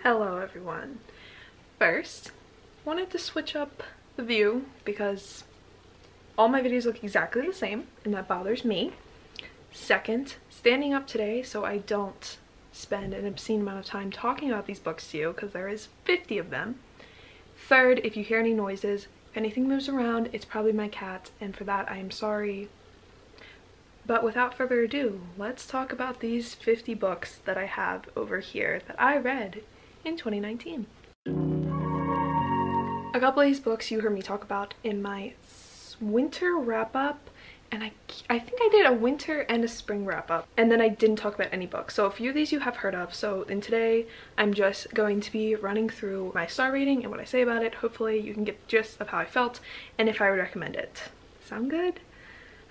Hello everyone. First, wanted to switch up the view because all my videos look exactly the same and that bothers me. Second, standing up today so I don't spend an obscene amount of time talking about these books to you because there is 50 of them. Third, if you hear any noises, if anything moves around, it's probably my cat, and for that I am sorry. But without further ado, let's talk about these 50 books that I have over here that I read in 2019. A couple of these books you heard me talk about in my winter wrap-up, and I think I did a winter and a spring wrap-up, and then I didn't talk about any books. So a few of these you have heard of, so in today I'm just going to be running through my star rating and what I say about it. Hopefully you can get the gist of how I felt and if I would recommend it. Sound good?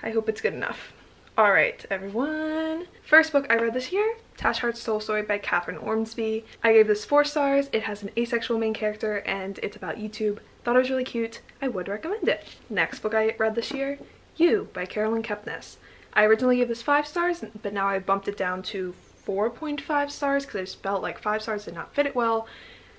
I hope it's good enough. Alright everyone, first book I read this year, Tash Hart's Soul Story by Catherine Ormsby. I gave this 4 stars. It has an asexual main character and it's about YouTube. Thought it was really cute. I would recommend it. Next book I read this year, You by Carolyn Kepnes. I originally gave this 5 stars, but now I bumped it down to 4.5 stars because I just felt like 5 stars did not fit it well.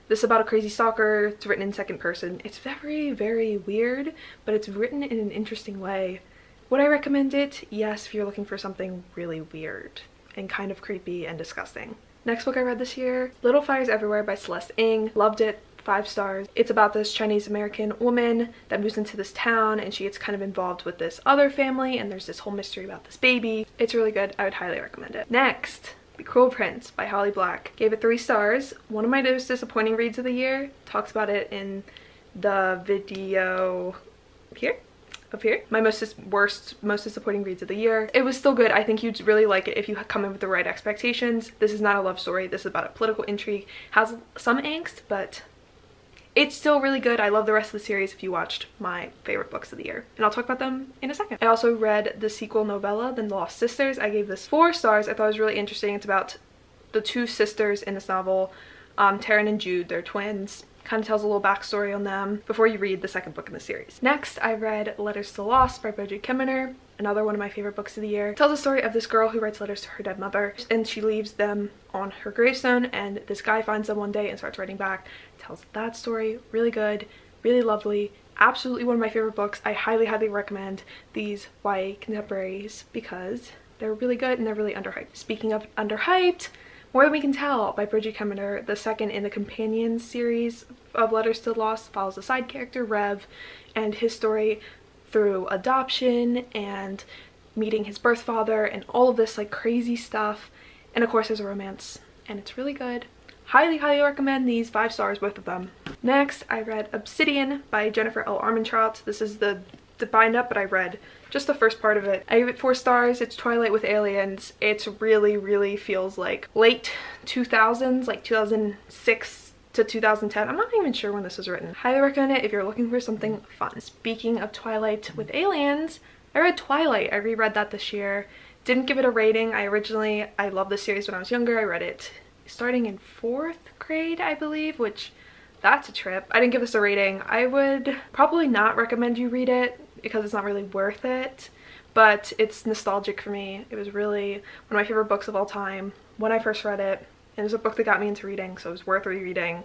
This is about a crazy stalker. It's written in second person. It's very, very weird, but it's written in an interesting way. Would I recommend it? Yes, if you're looking for something really weird and kind of creepy and disgusting. Next book I read this year, Little Fires Everywhere by Celeste Ng. Loved it. 5 stars. It's about this Chinese American woman that moves into this town and she gets kind of involved with this other family and there's this whole mystery about this baby. It's really good. I would highly recommend it. Next, The Cruel Prince by Holly Black. Gave it 3 stars. One of my most disappointing reads of the year. Talks about it in the video here. Up here. My most disappointing reads of the year. It was still good. I think you'd really like it if you come in with the right expectations. This is not a love story. This is about a political intrigue. Has some angst, but it's still really good. I love the rest of the series if you watched my favorite books of the year. And I'll talk about them in a second. I also read the sequel novella, The Lost Sisters. I gave this 4 stars. I thought it was really interesting. It's about the 2 sisters in this novel, Taryn and Jude. They're twins. Kind of tells a little backstory on them before you read the second book in the series. Next, I read Letters to the Lost by Bridget Kemmerer, another one of my favorite books of the year. It tells the story of this girl who writes letters to her dead mother and she leaves them on her gravestone and this guy finds them one day and starts writing back. It tells that story. Really good, really lovely, absolutely one of my favorite books. I highly, highly recommend these YA contemporaries because they're really good and they're really underhyped. Speaking of underhyped, More Than We Can Tell by Bridget Kemmerer, the second in the companion series of Letters to the Lost, follows the side character Rev and his story through adoption and meeting his birth father and all of this like crazy stuff. And of course there's a romance and it's really good. Highly, highly recommend these. 5 stars, both of them. Next, I read Obsidian by Jennifer L. Armentrout. This is the bind up, but I read just the first part of it. I gave it 4 stars. It's Twilight with aliens. It's really feels like late 2000s, like 2006 to 2010. I'm not even sure when this was written. Highly recommend it if you're looking for something fun. Speaking of Twilight with aliens, I read Twilight. I reread that this year. Didn't give it a rating. I loved this series when I was younger. I read it starting in 4th grade, I believe, which that's a trip. I didn't give this a rating. I would probably not recommend you read it because it's not really worth it, but it's nostalgic for me. It was really one of my favorite books of all time when I first read it, and it was a book that got me into reading, so it was worth rereading.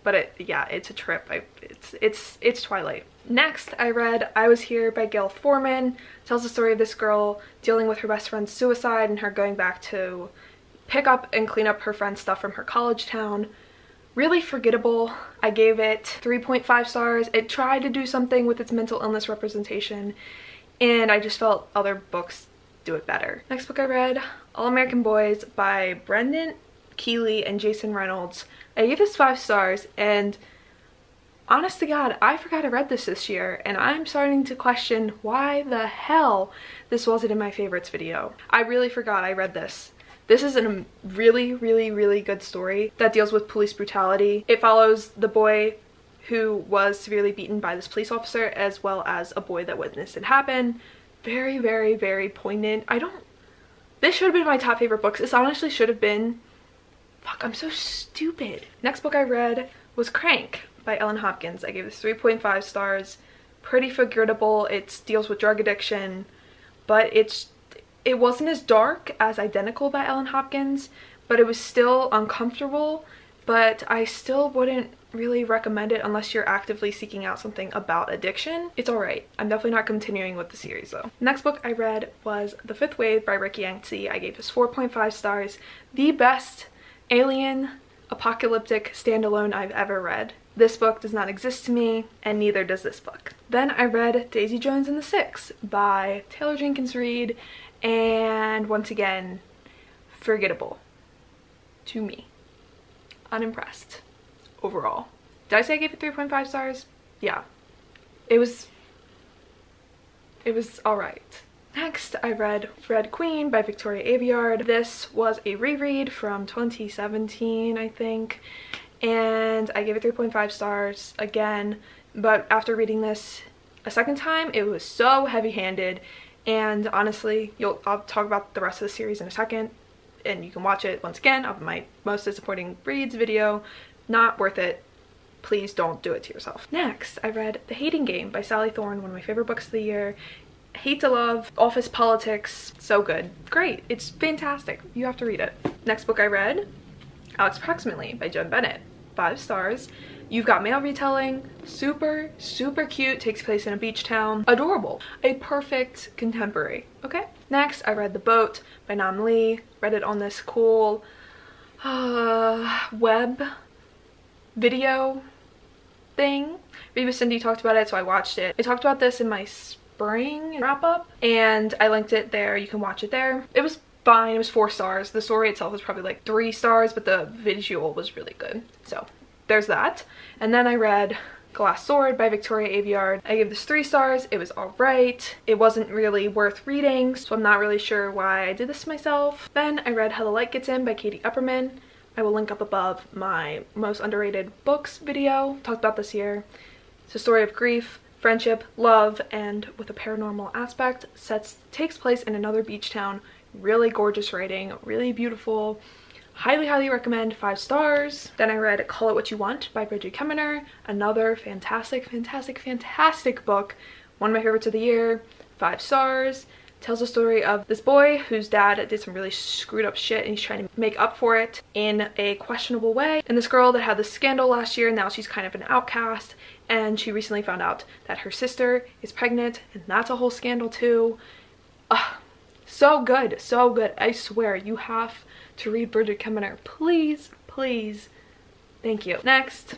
But yeah, it's a trip. It's Twilight. Next, I read I Was Here by Gail Foreman. It tells the story of this girl dealing with her best friend's suicide and her going back to pick up and clean up her friend's stuff from her college town. Really forgettable. I gave it 3.5 stars. It tried to do something with its mental illness representation, and I just felt other books do it better. Next book I read, All American Boys by Brendan Keeley and Jason Reynolds. I gave this 5 stars, and honest to God, I forgot I read this year, and I'm starting to question why the hell this wasn't in my favorites video. I really forgot I read this. This is a really good story that deals with police brutality. It follows the boy who was severely beaten by this police officer as well as a boy that witnessed it happen. Very poignant. This should have been my top favorite books. This honestly should have been, fuck, I'm so stupid. Next book I read was Crank by Ellen Hopkins. I gave this 3.5 stars. Pretty forgettable. It deals with drug addiction, but it wasn't as dark as Identical by Ellen Hopkins, but it was still uncomfortable but I still wouldn't really recommend it unless you're actively seeking out something about addiction. It's alright. I'm definitely not continuing with the series though. Next book I read was The Fifth Wave by Ricky Yancey. I gave this 4.5 stars. The best alien apocalyptic standalone I've ever read. This book does not exist to me, and neither does this book. Then I read Daisy Jones and the Six by Taylor Jenkins Reid, and once again, forgettable to me. Unimpressed overall. Did I say I gave it 3.5 stars? Yeah. It was alright. Next, I read Red Queen by Victoria Aveyard. This was a reread from 2017, I think, and I gave it 3.5 stars again, but after reading this a second time, it was so heavy-handed, and honestly, I'll talk about the rest of the series in a second, and you can watch it once again on my most disappointing reads video. Not worth it. Please don't do it to yourself. Next, I read The Hating Game by Sally Thorne, one of my favorite books of the year. Hate to love, office politics, so good. Great, it's fantastic. You have to read it. Next book I read, Alex Approximately by Jen Bennett. 5 stars. You've Got Mail retelling, super, super cute, takes place in a beach town. Adorable. A perfect contemporary, okay? Next, I read The Boat by Nam Lee. Read it on this cool web video thing. Reba Cindy talked about it, so I watched it. I talked about this in my spring wrap up, and I linked it there. You can watch it there. It was fine. It was 4 stars. The story itself was probably like 3 stars, but the visual was really good. So there's that. And then I read Glass Sword by Victoria Aveyard. I gave this 3 stars. It was alright. It wasn't really worth reading, so I'm not really sure why I did this myself. Then I read How the Light Gets In by Katie Upperman. I will link up above my most underrated books video. Talked about this year. It's a story of grief, friendship, love, and with a paranormal aspect. Takes place in another beach town. Really gorgeous writing, really beautiful. Highly, highly recommend. 5 stars. Then I read Call It What You Want by Bridget Kemmerer. Another fantastic, fantastic, fantastic book. One of my favorites of the year. 5 stars. Tells the story of this boy whose dad did some really screwed up shit, and he's trying to make up for it in a questionable way. And this girl that had this scandal last year, now she's kind of an outcast, and she recently found out that her sister is pregnant, and that's a whole scandal too. So good, so good. I swear, you have to read Bridget Kemmerer. Please, please. Thank you. Next,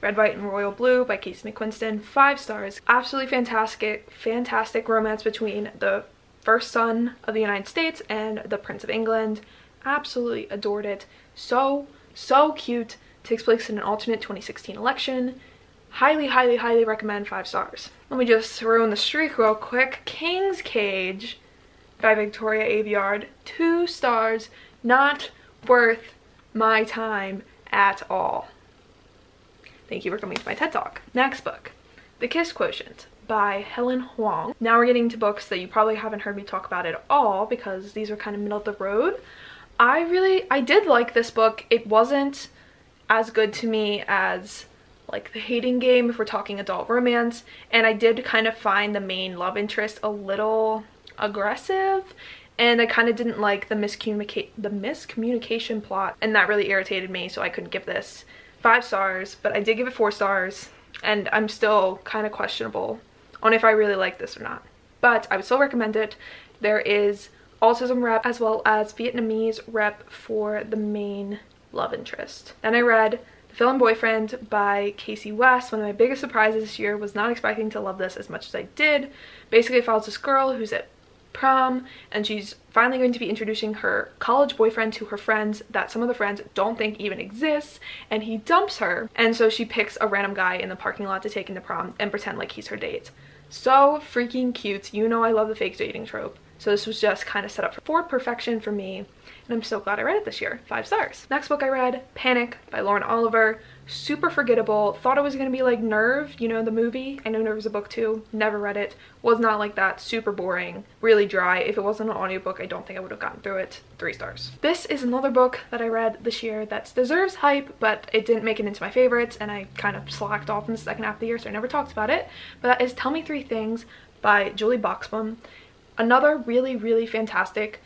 Red, White, and Royal Blue by Casey McQuiston. 5 stars. Absolutely fantastic, fantastic romance between the first son of the United States and the Prince of England. Absolutely adored it. So, so cute. Takes place in an alternate 2016 election. Highly, highly, highly recommend. 5 stars. Let me just ruin the streak real quick. King's Cage by Victoria Aveyard. 2 stars. Not worth my time at all. Thank you for coming to my TED Talk. Next book, The Kiss Quotient by Helen Huang. Now we're getting to books that you probably haven't heard me talk about at all, because these are kind of middle of the road. I did like this book. It wasn't as good to me as like The Hating Game if we're talking adult romance, and I did kind of find the main love interest a little aggressive, and I kind of didn't like the miscommunication plot, and that really irritated me, so I couldn't give this 5 stars, but I did give it 4 stars, and I'm still kind of questionable on if I really like this or not. But I would still recommend it. There is autism rep as well as Vietnamese rep for the main love interest. Then I read The Villain Boyfriend by Casey West. One of my biggest surprises this year. Was not expecting to love this as much as I did. Basically it follows this girl who's at prom, and she's finally going to be introducing her college boyfriend to her friends that some of the friends don't think even exists, and he dumps her, and so she picks a random guy in the parking lot to take into prom and pretend like he's her date. So freaking cute. You know I love the fake dating trope, so this was just kind of set up for perfection for me, and I'm so glad I read it this year. 5 stars. Next book I read, Panic by Lauren Oliver. Super forgettable. Thought it was gonna be like Nerve, you know, the movie. I know Nerve is a book too. Never read it. Was not like that. Super boring. Really dry. If it wasn't an audiobook, I don't think I would have gotten through it. 3 stars. This is another book that I read this year that deserves hype, but it didn't make it into my favorites, and I kind of slacked off in the second half of the year, so I never talked about it. But that is Tell Me 3 Things by Julie Boxbaum. Another really, really fantastic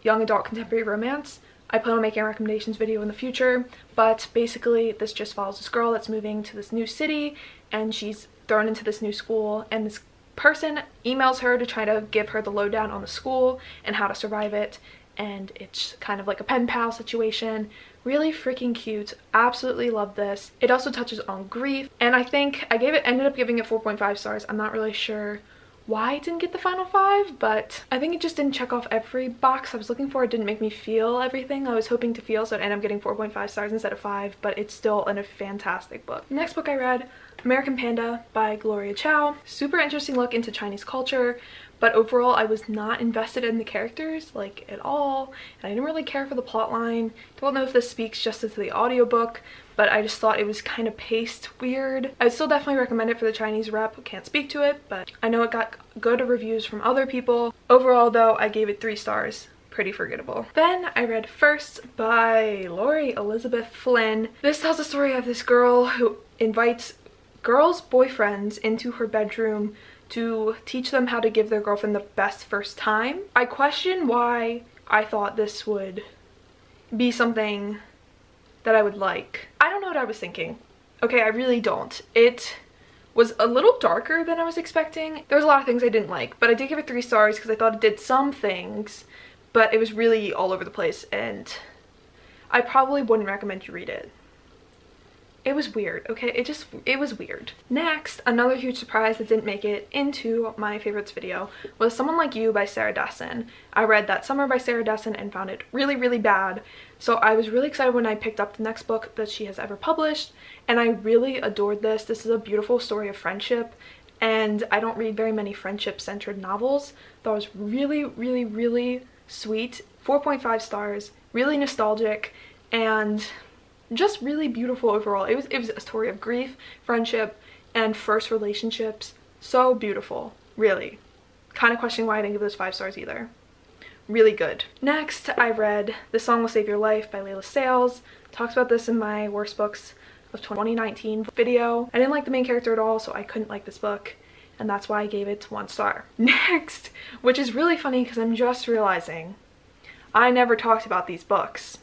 young adult contemporary romance. I plan on making a recommendations video in the future, but basically this just follows this girl that's moving to this new city, and she's thrown into this new school, and this person emails her to try to give her the lowdown on the school and how to survive it, and it's kind of like a pen pal situation. Really freaking cute. Absolutely love this. It also touches on grief, and I think I ended up giving it 4.5 stars. I'm not really sure why it didn't get the final 5, but I think it just didn't check off every box I was looking for. It didn't make me feel everything I was hoping to feel, so it ended up getting 4.5 stars instead of 5, but it's still a fantastic book. Next book I read, American Panda by Gloria Chow. Super interesting look into Chinese culture, but overall I was not invested in the characters like at all, and I didn't really care for the plot line. Don't know if this speaks just to the audiobook, but I just thought it was kind of paced weird. I would still definitely recommend it for the Chinese rep. Can't speak to it, but I know it got good reviews from other people. Overall though, I gave it 3 stars. Pretty forgettable. Then I read First by Lori Elizabeth Flynn. This tells the story of this girl who invites girls' boyfriends into her bedroom to teach them how to give their girlfriend the best first time. I question why I thought this would be something that I would like. I don't know what I was thinking. Okay, I really don't. It was a little darker than I was expecting. There was a lot of things I didn't like, but I did give it 3 stars because I thought it did some things, but it was really all over the place, and I probably wouldn't recommend you read it. It was weird, okay? It was weird. Next, another huge surprise that didn't make it into my favorites video was Someone Like You by Sarah Dessen. I read That Summer by Sarah Dessen and found it really, really bad. So I was really excited when I picked up the next book that she has ever published, and I really adored this. This is a beautiful story of friendship, and I don't read very many friendship-centered novels. That was really, really, really sweet. 4.5 stars, really nostalgic, and just really beautiful overall. It was a story of grief, friendship, and first relationships. So beautiful, really. Kind of questioning why I didn't give this 5 stars either. Really good. Next, I read This Song Will Save Your Life by Layla Sales. Talked about this in my worst books of 2019 video. I didn't like the main character at all, so I couldn't like this book, and that's why I gave it 1 star. Next, which is really funny because I'm just realizing I never talked about these books,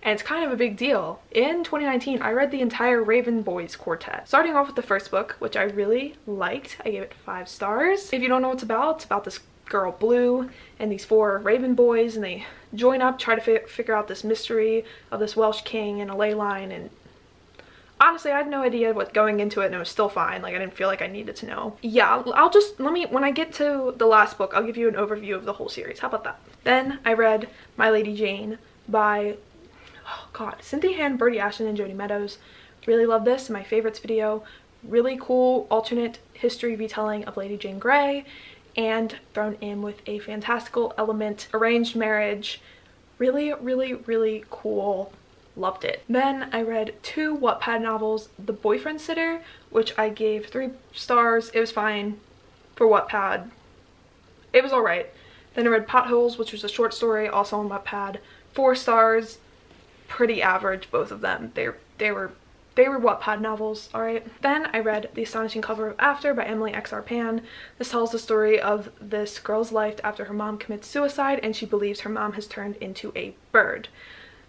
and it's kind of a big deal. In 2019, I read the entire Raven Boys Quartet. Starting off with the first book, which I really liked. I gave it 5 stars. If you don't know what it's about this girl Blue and these 4 Raven boys, and they join up, try to figure out this mystery of this Welsh king and a ley line, and honestly, I had no idea what going into it, and it was still fine. Like, I didn't feel like I needed to know. Yeah, when I get to the last book, I'll give you an overview of the whole series. How about that? Then I read My Lady Jane by, oh god, Cynthia Han, Birdie Ashton, and Jody Meadows. Really love this. My favorites video. Really cool alternate history retelling of Lady Jane Grey, and thrown in with a fantastical element, arranged marriage. Really, really, really cool. Loved it. Then I read 2 Wattpad novels, The Boyfriend Sitter, which I gave 3 stars. It was fine for Wattpad. It was alright. Then I read Potholes, which was a short story, also on Wattpad. 4 stars. Pretty average, both of them. They were Wattpad novels, alright. Then I read The Astonishing Cover of After by Emily X.R. Pan. This tells the story of this girl's life after her mom commits suicide, and she believes her mom has turned into a bird.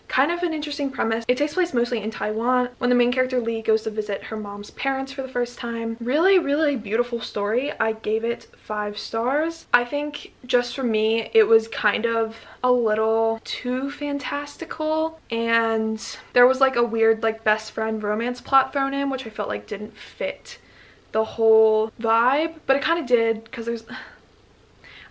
Kind of an interesting premise. It takes place mostly in Taiwan when the main character Lee goes to visit her mom's parents for the first time. Really, really beautiful story. I gave it 5 stars. I think just for me, it was kind of a little too fantastical, and there was like a weird like best friend romance plot thrown in, which I felt like didn't fit the whole vibe, but it kind of did because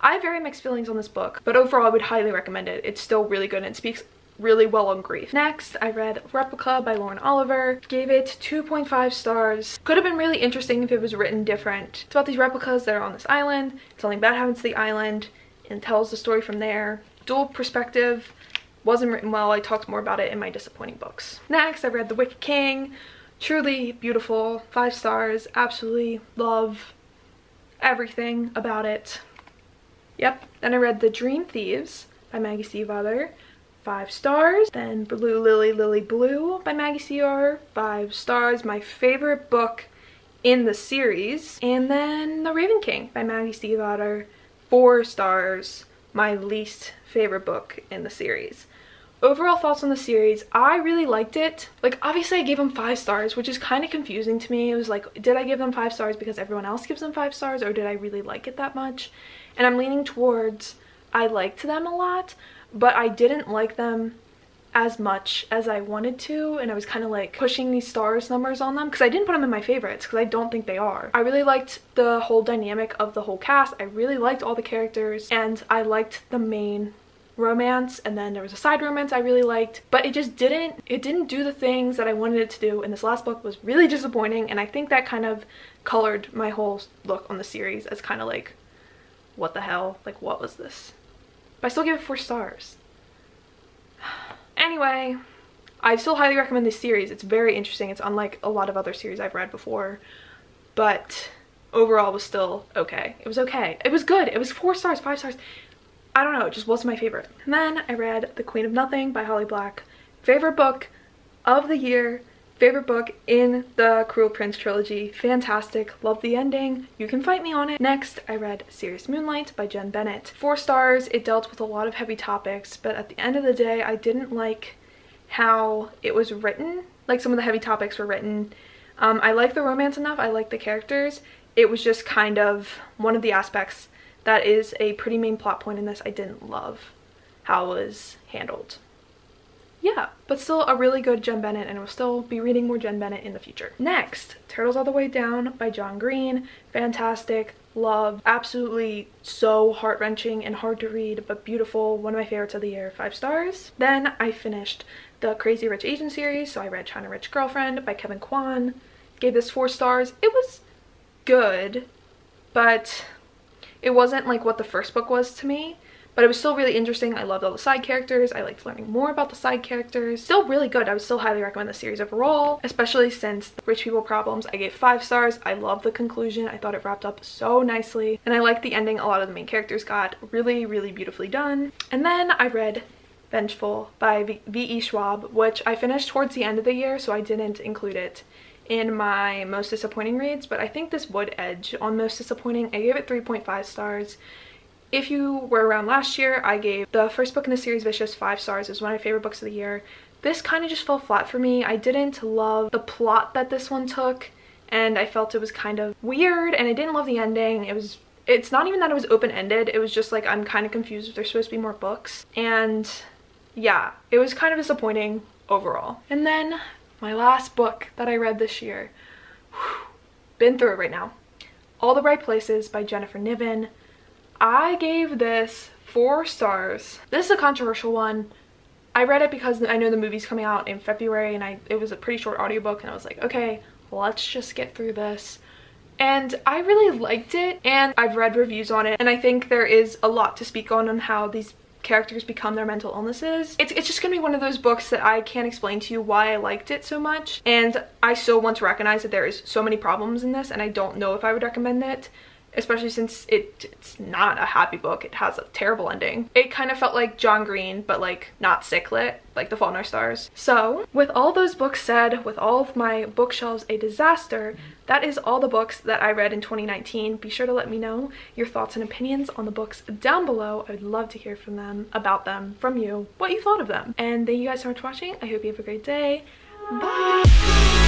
I have very mixed feelings on this book, but overall I would highly recommend it. It's still really good, and it speaks really well on grief. Next, I read Replica by Lauren Oliver. Gave it 2.5 stars. Could have been really interesting if it was written different. It's about these replicas that are on this island. Something bad happens to the island, and tells the story from there. Dual perspective. Wasn't written well. I talked more about it in my disappointing books. Next, I read The Wicked King. Truly beautiful. 5 stars. Absolutely love everything about it. Yep. Then I read The Dream Thieves by Maggie Stiefvater. 5 stars. Then Blue Lily Lily Blue by Maggie Stiefvater. 5 stars. My favorite book in the series. And then The Raven King by Maggie Stiefvater. 4 stars. My least favorite book in the series. overall thoughts on the series. I really liked it. Like, obviously I gave them 5 stars, which is kind of confusing to me. It was like, did I give them 5 stars because everyone else gives them 5 stars, or did I really like it that much? And I'm leaning towards I liked them a lot, but I didn't like them as much as I wanted to, and I was kind of like pushing these stars numbers on them because I didn't put them in my favorites because I don't think they are. I really liked the whole dynamic of the whole cast. I really liked all the characters, and I liked the main romance, and then there was a side romance I really liked, but it didn't do the things that I wanted it to do, and this last book was really disappointing, and I think that kind of colored my whole look on the series as kind of like, what the hell, like what was this? But I still give it 4 stars. Anyway, I still highly recommend this series. It's very interesting. It's unlike a lot of other series I've read before, but overall it was still okay. It was okay. It was good. It was 4 stars, 5 stars. I don't know, it just wasn't my favorite. And then I read The Queen of Nothing by Holly Black. Favorite book of the year. Favorite book in the Cruel Prince trilogy. Fantastic. Love the ending. You can fight me on it. Next, I read Serious Moonlight by Jen Bennett. 4 stars. It dealt with a lot of heavy topics, but at the end of the day, I didn't like how it was written. Like, some of the heavy topics were written. I like the romance enough. I like the characters. It was just kind of one of the aspects that is a pretty main plot point in this. I didn't love how it was handled. Yeah, but still a really good Jen Bennett, and I will still be reading more Jen Bennett in the future. Next, Turtles All the Way Down by John Green. Fantastic. Love. Absolutely so heart-wrenching and hard to read, but beautiful. One of my favorites of the year. 5 stars. Then I finished the Crazy Rich Asian series, so I read China Rich Girlfriend by Kevin Kwan. Gave this 4 stars. It was good, but it wasn't like what the first book was to me. But it was still really interesting. I loved all the side characters. I liked learning more about the side characters. Still really good. I would still highly recommend the series overall, especially since Rich People Problems I gave 5 stars. I love the conclusion. I thought it wrapped up so nicely, and I liked the ending a lot of the main characters got. Really, really beautifully done. And then I read Vengeful by V.E. Schwab, which I finished towards the end of the year, so I didn't include it in my most disappointing reads, but I think this would edge on most disappointing. I gave it 3.5 stars. If you were around last year, I gave the first book in the series, Vicious, 5 stars. It was one of my favorite books of the year. This kind of just fell flat for me. I didn't love the plot that this one took, and I felt it was kind of weird, and I didn't love the ending. It's not even that it was open-ended. It was just like, I'm kind of confused if there's supposed to be more books. And yeah, it was kind of disappointing overall. And then my last book that I read this year. Been through it right now. All the Right Places by Jennifer Niven. I gave this 4 stars. This is a controversial one. I read it because I know the movie's coming out in February, and it was a pretty short audiobook, and I was like, okay, let's just get through this. And I really liked it, and I've read reviews on it, and I think there is a lot to speak on how these characters become their mental illnesses. It's just gonna be one of those books that I can't explain to you why I liked it so much, and I still want to recognize that there is so many problems in this, and I don't know if I would recommend it, especially since it's not a happy book. It has a terrible ending. It kind of felt like John Green, but like not sick lit, like The Fault in Our Stars. So with all those books said, with all of my bookshelves a disaster, that is all the books that I read in 2019. Be sure to let me know your thoughts and opinions on the books down below. I would love to hear from them, about them, from you, what you thought of them. And thank you guys so much for watching. I hope you have a great day. Bye!